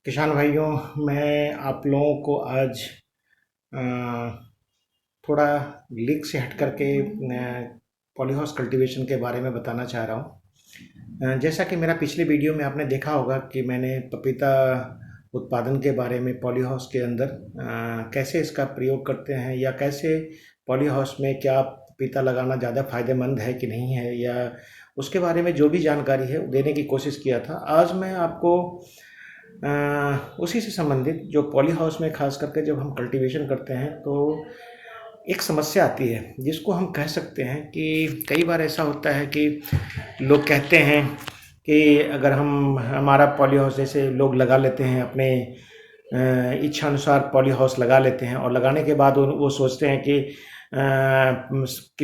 किसान भाइयों, मैं आप लोगों को आज अ, थोड़ा लीक से हट करके पॉलीहाउस कल्टीवेशन के बारे में बताना चाह रहा हूँ। जैसा कि मेरा पिछले वीडियो में आपने देखा होगा कि मैंने पपीता उत्पादन के बारे में पॉलीहाउस के अंदर कैसे इसका प्रयोग करते हैं या कैसे पॉलीहाउस में क्या पपीता लगाना ज़्यादा फायदेमंद है कि नहीं है, या उसके बारे में जो भी जानकारी है वो देने की कोशिश किया था। आज मैं आपको उसी से संबंधित जो पॉली हाउस में खास करके जब हम कल्टीवेशन करते हैं तो एक समस्या आती है जिसको हम कह सकते हैं कि कई बार ऐसा होता है कि लोग कहते हैं कि अगर हम हमारा पॉली हाउस जैसे लोग लगा लेते हैं अपने इच्छा अनुसार पॉली हाउस लगा लेते हैं और लगाने के बाद वो सोचते हैं कि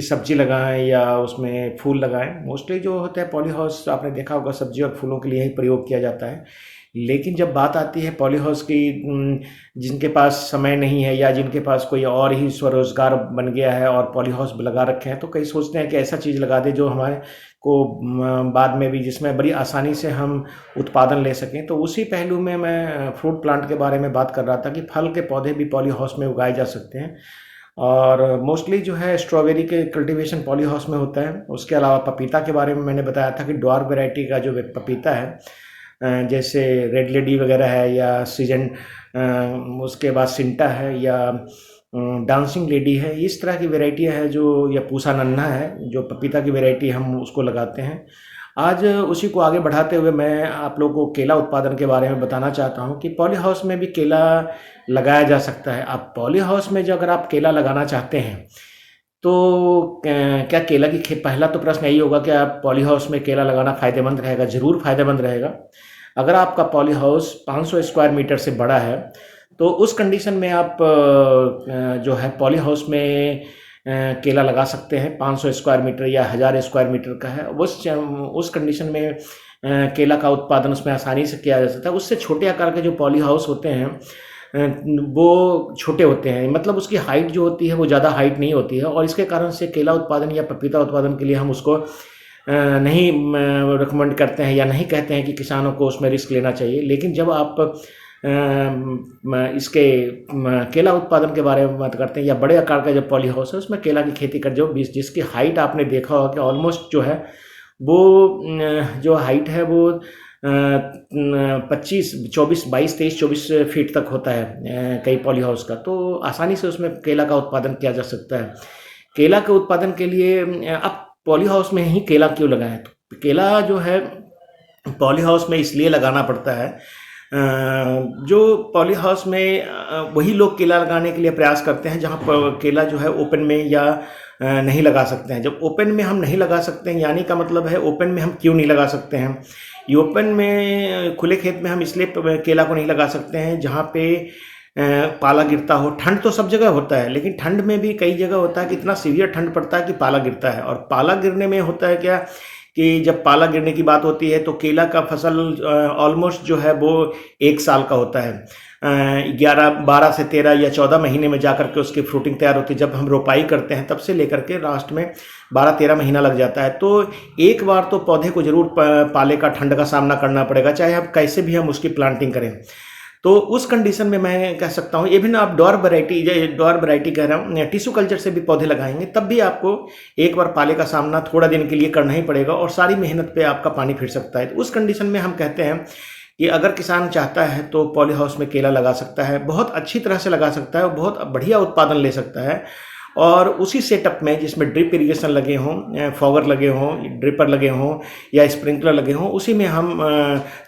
सब्जी लगाएं या उसमें फूल लगाएं। मोस्टली जो होता है पॉली हाउस आपने देखा होगा सब्जी और फूलों के लिए ही प्रयोग किया जाता है। लेकिन जब बात आती है पॉली हाउस की, जिनके पास समय नहीं है या जिनके पास कोई और ही स्वरोजगार बन गया है और पॉली हाउस लगा रखे हैं, तो कई सोचते हैं कि ऐसा चीज़ लगा दे जो हमारे को बाद में भी जिसमें बड़ी आसानी से हम उत्पादन ले सकें। तो उसी पहलू में मैं फ्रूट प्लांट के बारे में बात कर रहा था कि फल के पौधे भी पॉली हाउस में उगाए जा सकते हैं। और मोस्टली जो है स्ट्रॉबेरी के कल्टीवेशन पॉली हाउस में होता है। उसके अलावा पपीता के बारे में मैंने बताया था कि ड्वार्फ वैरायटी का जो पपीता है, जैसे रेड लेडी वगैरह है या सीजन, उसके बाद सिंटा है या डांसिंग लेडी है, इस तरह की वैरायटियाँ है जो, या पूसा नन्हा है जो पपीता की वैरायटी हम उसको लगाते हैं। आज उसी को आगे बढ़ाते हुए मैं आप लोगों को केला उत्पादन के बारे में बताना चाहता हूँ कि पॉली हाउस में भी केला लगाया जा सकता है। आप पॉली हाउस में जो अगर आप केला लगाना चाहते हैं तो क्या केला की पहला तो प्रश्न यही होगा कि आप पॉली हाउस में केला लगाना फ़ायदेमंद रहेगा। ज़रूर फ़ायदेमंद रहेगा। अगर आपका पॉली हाउस 500 स्क्वायर मीटर से बड़ा है तो उस कंडीशन में आप जो है पॉली हाउस में केला लगा सकते हैं। 500 स्क्वायर मीटर या 1000 स्क्वायर मीटर का है, उस कंडीशन में केला का उत्पादन उसमें आसानी से किया जा सकता है। उससे छोटे आकार के जो पॉली हाउस होते हैं वो छोटे होते हैं, मतलब उसकी हाइट जो होती है वो ज़्यादा हाइट नहीं होती है, और इसके कारण से केला उत्पादन या पपीता उत्पादन के लिए हम उसको नहीं रिकमेंड करते हैं या नहीं कहते हैं कि किसानों को उसमें रिस्क लेना चाहिए। लेकिन जब आप इसके केला उत्पादन के बारे में बात करते हैं या बड़े आकार का जब पॉली हाउस है उसमें केला की खेती कर, जो जिसकी हाइट आपने देखा होगा कि ऑलमोस्ट जो है वो जो हाइट है वो 25 24 22 23 24 फीट तक होता है कई पॉली हाउस का। तो आसानी से उसमें केला का उत्पादन किया जा सकता है। केला के उत्पादन के लिए आप पॉली हाउस में ही केला क्यों लगाएं? तो केला जो है पॉली हाउस में इसलिए लगाना पड़ता है, जो पॉली हाउस में वही लोग केला लगाने के लिए प्रयास करते हैं जहाँ पर केला जो है ओपन में या नहीं लगा सकते हैं। जब ओपन में हम नहीं लगा सकते हैं, यानी का मतलब है ओपन में हम क्यों नहीं लगा सकते हैं? ये ओपन में खुले खेत में हम इसलिए केला को नहीं लगा सकते हैं जहाँ पे पाला गिरता हो। ठंड तो सब जगह होता है, लेकिन ठंड में भी कई जगह होता है कि इतना सीवियर ठंड पड़ता है कि पाला गिरता है। और पाला गिरने में होता है क्या कि जब पाला गिरने की बात होती है तो केला का फसल ऑलमोस्ट जो है वो 1 साल का होता है। 12 से 13 या 14 महीने में जाकर के उसकी फ्रूटिंग तैयार होती है। जब हम रोपाई करते हैं तब से लेकर के लास्ट में 12-13 महीना लग जाता है। तो एक बार तो पौधे को जरूर पाले का, ठंड का सामना करना पड़ेगा, चाहे हम कैसे भी हम उसकी प्लांटिंग करें। तो उस कंडीशन में मैं कह सकता हूँ, इवन आप ड्वार्फ वैरायटी कह रहा हूँ, टिश्यू कल्चर से भी पौधे लगाएंगे तब भी आपको एक बार पाले का सामना थोड़ा दिन के लिए करना ही पड़ेगा और सारी मेहनत पे आपका पानी फिर सकता है। तो उस कंडीशन में हम कहते हैं कि अगर किसान चाहता है तो पॉली हाउस में केला लगा सकता है, बहुत अच्छी तरह से लगा सकता है और बहुत बढ़िया उत्पादन ले सकता है। और उसी सेटअप में जिसमें ड्रिप इरिगेशन लगे हों, फॉगर लगे हों, ड्रिपर लगे हों या स्प्रिंकलर लगे हों, उसी में हम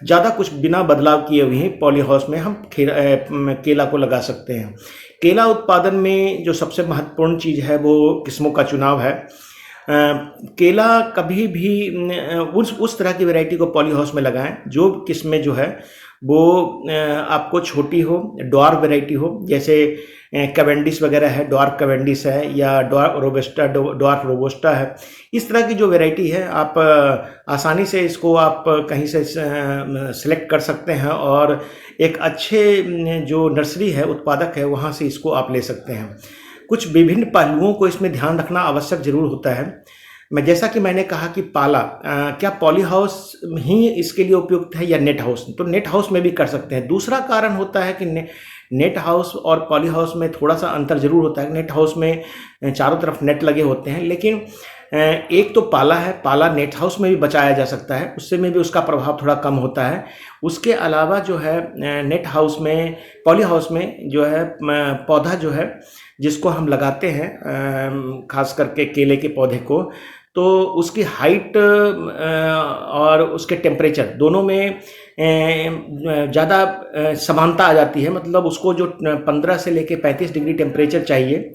ज़्यादा कुछ बिना बदलाव किए हुए ही पॉली हाउस में हम केला को लगा सकते हैं। केला उत्पादन में जो सबसे महत्वपूर्ण चीज़ है वो किस्मों का चुनाव है। केला कभी भी उस तरह की वैरायटी को पॉली हाउस में लगाएं जो किस्में जो है वो आपको छोटी हो, ड्वार्फ वैरायटी हो, जैसे कैवेंडिश वगैरह है, ड्वार्फ कैवेंडिश है या ड्वार्फ रोबस्टा है। इस तरह की जो वैरायटी है आप आसानी से इसको आप कहीं से सेलेक्ट कर सकते हैं और एक अच्छे जो नर्सरी है, उत्पादक है, वहाँ से इसको आप ले सकते हैं। कुछ विभिन्न पहलुओं को इसमें ध्यान रखना आवश्यक जरूर होता है। मैं जैसा कि मैंने कहा कि पाला क्या पॉली हाउस ही इसके लिए उपयुक्त है या नेट हाउस, तो नेट हाउस में भी कर सकते हैं। दूसरा कारण होता है कि नेट हाउस और पॉली हाउस में थोड़ा सा अंतर जरूर होता है। नेट हाउस में चारों तरफ नेट लगे होते हैं, लेकिन एक तो पाला है, पाला नेट हाउस में भी बचाया जा सकता है, उससे में भी उसका प्रभाव थोड़ा कम होता है। उसके अलावा जो है नेट हाउस में, पॉली हाउस में जो है पौधा जो है जिसको हम लगाते हैं खास करके केले के पौधे को, तो उसकी हाइट और उसके टेम्परेचर दोनों में ज़्यादा समानता आ जाती है। मतलब उसको जो 15 से लेके 35 डिग्री टेम्परेचर चाहिए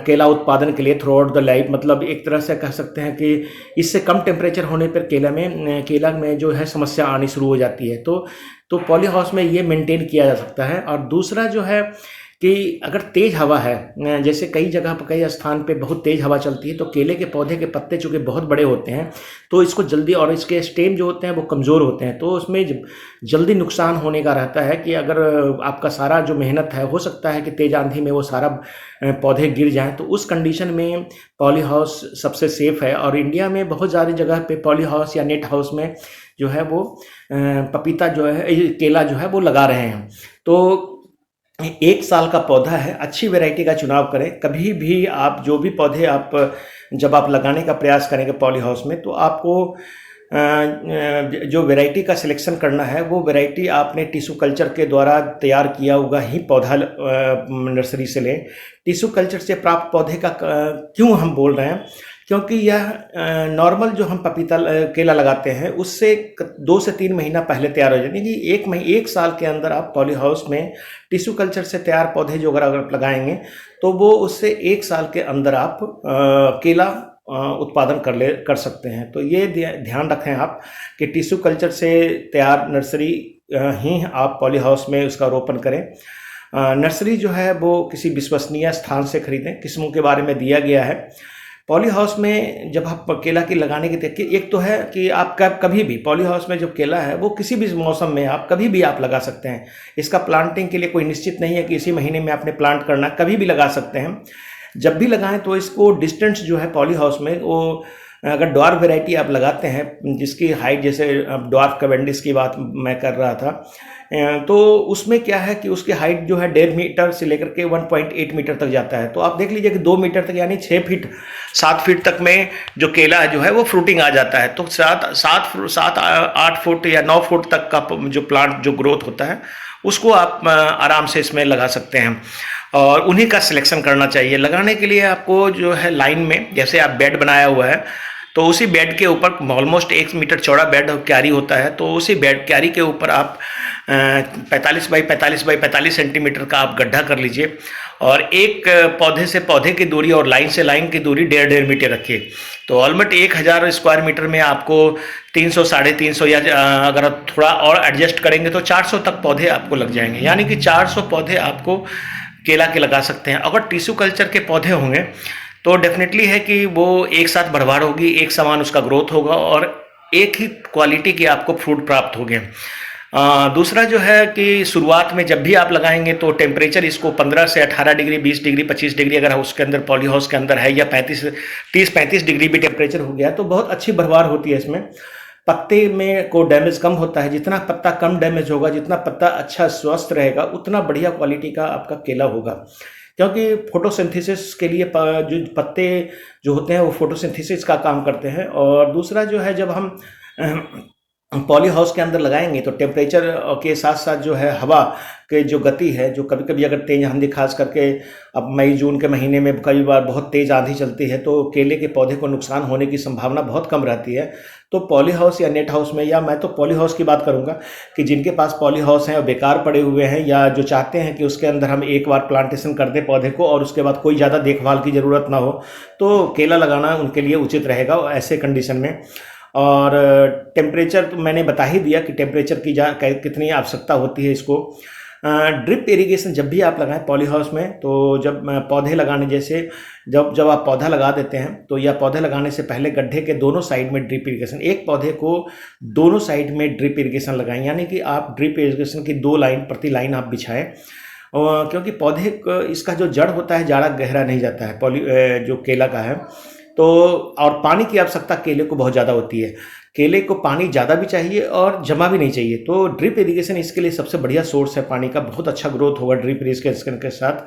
केला उत्पादन के लिए थ्रू आउट द लाइफ, मतलब एक तरह से कह सकते हैं कि इससे कम टेम्परेचर होने पर केला में जो है समस्या आनी शुरू हो जाती है। तो पॉली हाउस में ये मेंटेन किया जा सकता है। और दूसरा जो है कि अगर तेज़ हवा है, जैसे कई जगह पर कई स्थान पे बहुत तेज़ हवा चलती है, तो केले के पौधे के पत्ते चूँकि बहुत बड़े होते हैं तो इसको जल्दी, और इसके स्टेम जो होते हैं वो कमज़ोर होते हैं, तो उसमें जल्दी नुकसान होने का रहता है कि अगर आपका सारा जो मेहनत है, हो सकता है कि तेज़ आंधी में वो सारा पौधे गिर जाएँ। तो उस कंडीशन में पॉली हाउस सबसे सेफ़ है। और इंडिया में बहुत सारी जगह पे पॉली हाउस या नेट हाउस में जो है वो पपीता जो है, केला जो है वो लगा रहे हैं। तो 1 साल का पौधा है, अच्छी वैरायटी का चुनाव करें। कभी भी आप जो भी पौधे आप जब आप लगाने का प्रयास करेंगे पॉली हाउस में, तो आपको जो वैरायटी का सिलेक्शन करना है वो वैरायटी आपने टिश्यू कल्चर के द्वारा तैयार किया हुआ ही पौधा नर्सरी से लें। टिश्यू कल्चर से प्राप्त पौधे का क्यों हम बोल रहे हैं, क्योंकि यह नॉर्मल जो हम पपीता केला लगाते हैं उससे 2 से 3 महीना पहले तैयार हो जाते हैं। कि 1 साल के अंदर आप पॉली हाउस में टिश्यू कल्चर से तैयार पौधे जो अगर लगाएंगे तो वो उससे 1 साल के अंदर आप केला उत्पादन कर सकते हैं। तो ये ध्यान रखें आप कि टिश्यू कल्चर से तैयार नर्सरी ही आप पॉली हाउस में उसका रोपण करें। नर्सरी जो है वो किसी विश्वसनीय स्थान से खरीदें, किस्मों के बारे में दिया गया है। पॉली हाउस में जब आप केला की लगाने की देखिए, एक तो है कि आप कभी भी पॉली हाउस में जो केला है वो किसी भी मौसम में आप कभी भी आप लगा सकते हैं। इसका प्लांटिंग के लिए कोई निश्चित नहीं है कि इसी महीने में आपने प्लांट करना, कभी भी लगा सकते हैं। जब भी लगाएं तो इसको डिस्टेंस जो है पॉली हाउस में, वो अगर ड्वार्फ वैरायटी आप लगाते हैं जिसकी हाइट, जैसे ड्वार्फ कैवेंडिश की बात मैं कर रहा था, तो उसमें क्या है कि उसकी हाइट जो है 1.5 मीटर से लेकर के 1.8 मीटर तक जाता है। तो आप देख लीजिए कि 2 मीटर तक यानी 6 फीट 7 फीट तक में जो केला जो है वो फ्रूटिंग आ जाता है। तो 7-8 फुट या 9 फुट तक का जो प्लांट जो ग्रोथ होता है उसको आप आराम से इसमें लगा सकते हैं। और उन्हीं का सिलेक्शन करना चाहिए। लगाने के लिए आपको जो है लाइन में, जैसे आप बेड बनाया हुआ है तो उसी बेड के ऊपर ऑलमोस्ट 1 मीटर चौड़ा बेड क्यारी होता है, तो उसी बेड क्यारी के ऊपर आप 45 बाई 45 बाई 45 सेंटीमीटर का आप गड्ढा कर लीजिए और एक पौधे से पौधे की दूरी और लाइन से लाइन की दूरी 1.5 मीटर रखिए। तो ऑलमोस्ट 1000 स्क्वायर मीटर में आपको 300 350 या अगर थोड़ा और एडजस्ट करेंगे तो 400 तक पौधे आपको लग जाएंगे। यानी कि 400 पौधे आपको केला के लगा सकते हैं। अगर टिश्यू कल्चर के पौधे होंगे तो डेफिनेटली है कि वो एक साथ भरभर होगी, एक समान उसका ग्रोथ होगा और एक ही क्वालिटी की आपको फ्रूट प्राप्त होंगे। दूसरा जो है कि शुरुआत में जब भी आप लगाएंगे तो टेम्परेचर इसको 15 से 18 डिग्री, 20 डिग्री, 25 डिग्री अगर उसके अंदर पॉली हाउस के अंदर है, या 30-35 डिग्री भी टेम्परेचर हो गया तो बहुत अच्छी भरभर होती है। इसमें पत्ते में को डैमेज कम होता है। जितना पत्ता कम डैमेज होगा, जितना पत्ता अच्छा स्वस्थ रहेगा, उतना बढ़िया क्वालिटी का आपका केला होगा। क्योंकि फोटोसिंथेसिस के लिए जो पत्ते जो होते हैं वो फोटोसिंथेसिस का काम करते हैं। और दूसरा जो है, जब हम पॉली हाउस के अंदर लगाएंगे तो टेम्परेचर के साथ साथ जो है हवा के जो गति है, जो कभी कभी अगर तेज आंधी, खास करके अब मई जून के महीने में कई बार बहुत तेज आंधी चलती है तो केले के पौधे को नुकसान होने की संभावना बहुत कम रहती है। तो पॉली हाउस या नेट हाउस में, या मैं तो पॉली हाउस की बात करूंगा कि जिनके पास पॉली हाउस हैं और बेकार पड़े हुए हैं, या जो चाहते हैं कि उसके अंदर हम एक बार प्लांटेशन कर दें पौधे को और उसके बाद कोई ज़्यादा देखभाल की ज़रूरत ना हो, तो केला लगाना उनके लिए उचित रहेगा ऐसे कंडीशन में। और टेम्परेचर तो मैंने बता ही दिया कि टेम्परेचर की कितनी आवश्यकता होती है इसको। ड्रिप इरिगेशन जब भी आप लगाएं पॉली हाउस में, तो जब पौधे लगाने, जैसे जब आप पौधा लगा देते हैं तो या पौधे लगाने से पहले गड्ढे के दोनों साइड में ड्रिप इरिगेशन, एक पौधे को दोनों साइड में ड्रिप इरिगेशन लगाएं। यानी कि आप ड्रिप इरिगेशन की 2 लाइन प्रति लाइन आप बिछाएं, क्योंकि पौधे इसका जो जड़ होता है ज़्यादा गहरा नहीं जाता है, जो केला का है। तो और पानी की आवश्यकता केले को बहुत ज़्यादा होती है। केले को पानी ज़्यादा भी चाहिए और जमा भी नहीं चाहिए, तो ड्रिप इरिगेशन इसके लिए सबसे बढ़िया सोर्स है पानी का। बहुत अच्छा ग्रोथ होगा ड्रिप इरिगेशन के साथ।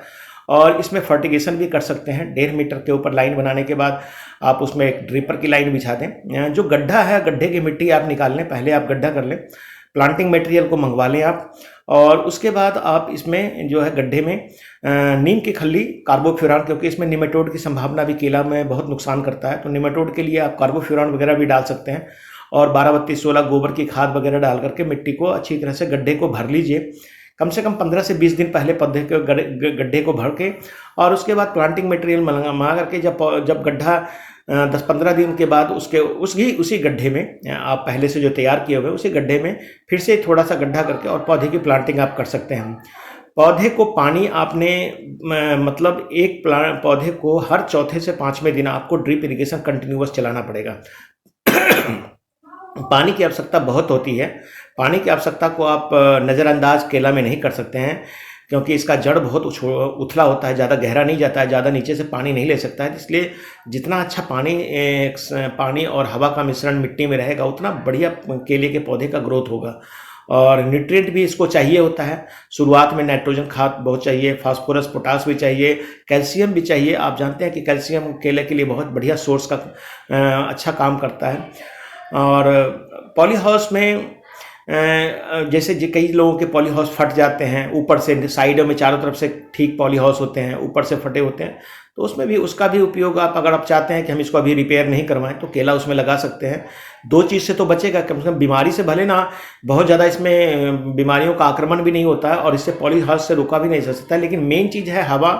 और इसमें फर्टिगेशन भी कर सकते हैं। 1.5 मीटर के ऊपर लाइन बनाने के बाद आप उसमें एक ड्रिपर की लाइन बिछा दें। जो गड्ढा है, गड्ढे की मिट्टी आप निकाल लें, पहले आप गड्ढा कर लें, प्लांटिंग मटेरियल को मंगवा लें आप, और उसके बाद आप इसमें जो है गड्ढे में नीम की खल्ली, कार्बोफ्यूरान, क्योंकि इसमें निमेटोड की संभावना भी केला में बहुत नुकसान करता है, तो निमेटोड के लिए आप कार्बोफ्यूरान वगैरह भी डाल सकते हैं। और 12-32-16 गोबर की खाद वगैरह डाल करके मिट्टी को अच्छी तरह से गड्ढे को भर लीजिए। कम से कम 15 से 20 दिन पहले पौधे के गड्ढे को भर के, और उसके बाद प्लांटिंग मटेरियल मंगा करके जब गड्ढा 10-15 दिन के बाद उसी गड्ढे में आप पहले से जो तैयार किए हुए उसी गड्ढे में फिर से थोड़ा सा गड्ढा करके और पौधे की प्लांटिंग आप कर सकते हैं। पौधे को पानी आपने मतलब एक पौधे को हर चौथे से 5वें दिन आपको ड्रिप इरिगेशन कंटिन्यूअस चलाना पड़ेगा। पानी की आवश्यकता बहुत होती है। पानी की आवश्यकता को आप नज़रअंदाज केला में नहीं कर सकते हैं, क्योंकि इसका जड़ बहुत उथला होता है, ज़्यादा गहरा नहीं जाता है, ज़्यादा नीचे से पानी नहीं ले सकता है। इसलिए जितना अच्छा पानी और हवा का मिश्रण मिट्टी में रहेगा, उतना बढ़िया केले के पौधे का ग्रोथ होगा। और न्यूट्रिएंट भी इसको चाहिए होता है। शुरुआत में नाइट्रोजन खाद बहुत चाहिए, फास्फोरस, पोटास भी चाहिए, कैल्शियम भी चाहिए। आप जानते हैं कि कैल्शियम केले के लिए बहुत बढ़िया सोर्स का अच्छा काम करता है। और पॉली हाउस में जैसे कई लोगों के पॉली हाउस फट जाते हैं, ऊपर से साइडों में चारों तरफ से ठीक पॉली हाउस होते हैं, ऊपर से फटे होते हैं, तो उसमें भी उसका भी उपयोग आप, अगर आप चाहते हैं कि हम इसको अभी रिपेयर नहीं करवाएं, तो केला उसमें लगा सकते हैं। 2 चीज़ से तो बचेगा, कम से कम बीमारी से भले ना बहुत ज़्यादा इसमें बीमारियों का आक्रमण भी नहीं होता है और इससे पॉली हाउस से रोका भी नहीं जा सकता है, लेकिन मेन चीज़ है हवा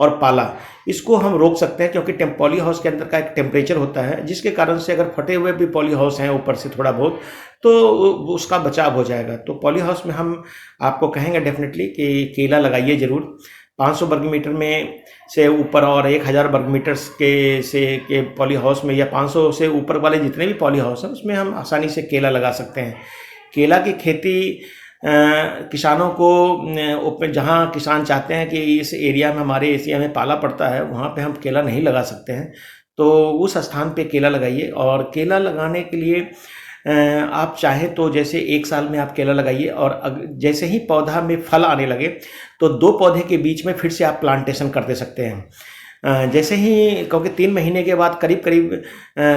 और पाला। इसको हम रोक सकते हैं, क्योंकि पॉली हाउस के अंदर का एक टेम्परेचर होता है, जिसके कारण से अगर फटे हुए भी पॉली हाउस हैं ऊपर से थोड़ा बहुत, तो उसका बचाव हो जाएगा। तो पॉली हाउस में हम आपको कहेंगे डेफिनेटली कि केला लगाइए ज़रूर। 500 वर्ग मीटर में से ऊपर और 1000 वर्ग मीटर के पॉली हाउस में, या 500 से ऊपर वाले जितने भी पॉली हाउस हैं, उसमें हम आसानी से केला लगा सकते हैं। केला की खेती किसानों को जहाँ किसान चाहते हैं कि इस एरिया में, हमारे एशिया में पाला पड़ता है, वहाँ पे हम केला नहीं लगा सकते हैं, तो उस स्थान पे केला लगाइए। और केला लगाने के लिए आप चाहें तो जैसे 1 साल में आप केला लगाइए, और जैसे ही पौधा में फल आने लगे तो 2 पौधे के बीच में फिर से आप प्लांटेशन कर दे सकते हैं। जैसे ही, क्योंकि 3 महीने के बाद करीब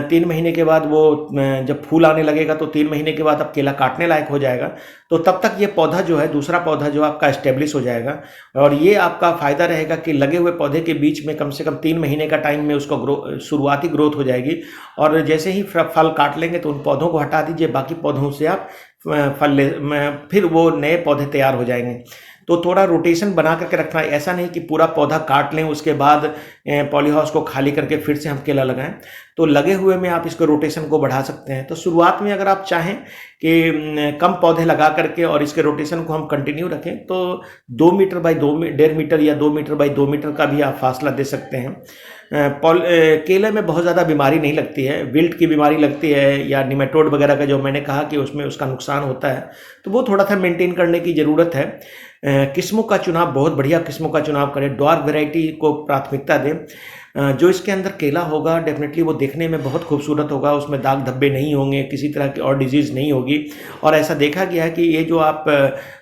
3 महीने के बाद वो जब फूल आने लगेगा, तो 3 महीने के बाद अब केला काटने लायक हो जाएगा, तो तब तक ये पौधा जो है, दूसरा पौधा जो आपका एस्टेब्लिश हो जाएगा। और ये आपका फ़ायदा रहेगा कि लगे हुए पौधे के बीच में कम से कम 3 महीने का टाइम में उसको शुरुआती ग्रोथ हो जाएगी। और जैसे ही फल काट लेंगे तो उन पौधों को हटा दीजिए, बाकी पौधों से आप फिर वो नए पौधे तैयार हो जाएंगे। तो थोड़ा रोटेशन बना करके रखना है, ऐसा नहीं कि पूरा पौधा काट लें उसके बाद पॉली हाउस को खाली करके फिर से हम केला लगाएं। तो लगे हुए में आप इसको रोटेशन को बढ़ा सकते हैं। तो शुरुआत में अगर आप चाहें कि कम पौधे लगा करके और इसके रोटेशन को हम कंटिन्यू रखें, तो 2 मीटर बाई 1.5 मीटर या 2 मीटर बाई 2 मीटर का भी आप फासला दे सकते हैं। केले में बहुत ज़्यादा बीमारी नहीं लगती है, विल्ट की बीमारी लगती है या निमेटोड वगैरह का, जो मैंने कहा कि उसमें उसका नुकसान होता है, तो वो थोड़ा सा मेंटेन करने की ज़रूरत है। किस्मों का चुनाव, बहुत बढ़िया किस्मों का चुनाव करें, ड्वार्फ वैरायटी को प्राथमिकता दें। जो इसके अंदर केला होगा डेफिनेटली वो देखने में बहुत खूबसूरत होगा, उसमें दाग धब्बे नहीं होंगे, किसी तरह की और डिजीज़ नहीं होगी। और ऐसा देखा गया है कि ये जो आप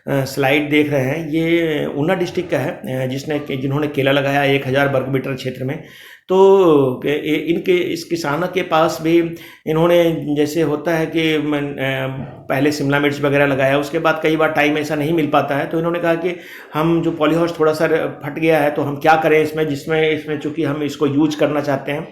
स्लाइड देख रहे हैं, ये ऊना डिस्ट्रिक्ट का है, जिन्होंने केला लगाया 1000 वर्ग मीटर क्षेत्र में। तो इस किसानों के पास भी इन्होंने, जैसे होता है कि पहले शिमला मिर्च वगैरह लगाया, उसके बाद कई बार टाइम ऐसा नहीं मिल पाता है, तो इन्होंने कहा कि हम जो पॉली हाउस थोड़ा सा फट गया है, तो हम क्या करें इसमें चूँकि हम इसको यूज करना चाहते हैं,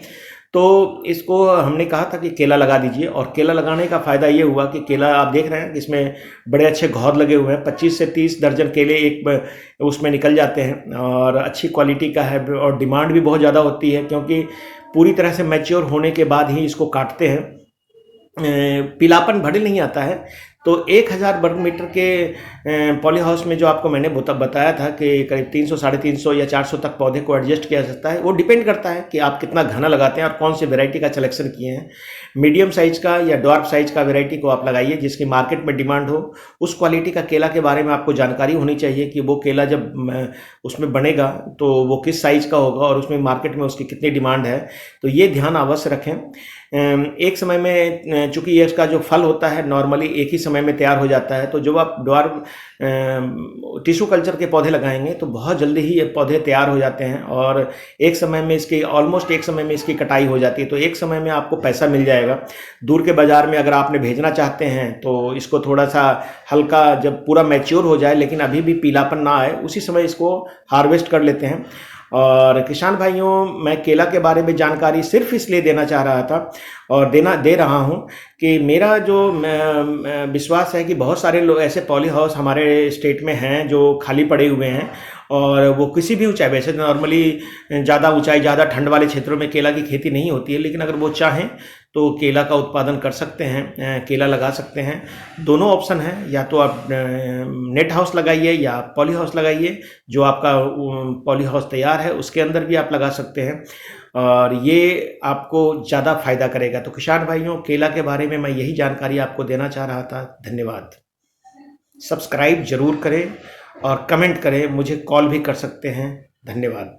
तो इसको हमने कहा था कि केला लगा दीजिए। और केला लगाने का फ़ायदा ये हुआ कि केला आप देख रहे हैं कि इसमें बड़े अच्छे घौद लगे हुए हैं, 25 से 30 दर्जन केले एक उसमें निकल जाते हैं, और अच्छी क्वालिटी का है, और डिमांड भी बहुत ज़्यादा होती है, क्योंकि पूरी तरह से मैच्योर होने के बाद ही इसको काटते हैं। पीलापन भले नहीं आता है, तो 1000 वर्ग मीटर के पॉली हाउस में जो आपको मैंने बताया था कि करीब 300 350 या 400 तक पौधे को एडजस्ट किया जा सकता है। वो डिपेंड करता है कि आप कितना घना लगाते हैं और कौन सी वैरायटी का सिलेक्शन किए हैं। मीडियम साइज़ का या डॉर्फ साइज़ का वैरायटी को आप लगाइए जिसकी मार्केट में डिमांड हो। उस क्वालिटी का केला के बारे में आपको जानकारी होनी चाहिए कि वो केला जब उसमें बनेगा तो वो किस साइज़ का होगा और उसमें मार्केट में उसकी कितनी डिमांड है। तो ये ध्यान अवश्य रखें। एक समय में चूँकि ये इसका जो फल होता है नॉर्मली एक ही समय में तैयार हो जाता है, तो जब आप ड्वार्फ टिश्यू कल्चर के पौधे लगाएंगे तो बहुत जल्दी ही ये पौधे तैयार हो जाते हैं और एक समय में इसकी ऑलमोस्ट एक समय में इसकी कटाई हो जाती है। तो एक समय में आपको पैसा मिल जाएगा। दूर के बाज़ार में अगर आपने भेजना चाहते हैं तो इसको थोड़ा सा हल्का जब पूरा मैच्योर हो जाए लेकिन अभी भी पीलापन ना आए उसी समय इसको हार्वेस्ट कर लेते हैं। और किसान भाइयों, मैं केला के बारे में जानकारी सिर्फ इसलिए देना चाह रहा था और दे रहा हूँ कि मेरा जो विश्वास है कि बहुत सारे लोग ऐसे पॉली हाउस हमारे स्टेट में हैं जो खाली पड़े हुए हैं और वो किसी भी ऊंचाई, वैसे नॉर्मली ज़्यादा ऊंचाई ज़्यादा ठंड वाले क्षेत्रों में केला की खेती नहीं होती है, लेकिन अगर वो चाहें तो केला का उत्पादन कर सकते हैं, केला लगा सकते हैं। दोनों ऑप्शन हैं, या तो आप नेट हाउस लगाइए या पॉली हाउस लगाइए। जो आपका पॉली हाउस तैयार है उसके अंदर भी आप लगा सकते हैं और ये आपको ज़्यादा फायदा करेगा। तो किसान भाइयों, केला के बारे में मैं यही जानकारी आपको देना चाह रहा था। धन्यवाद। सब्सक्राइब जरूर करें और कमेंट करें, मुझे कॉल भी कर सकते हैं। धन्यवाद।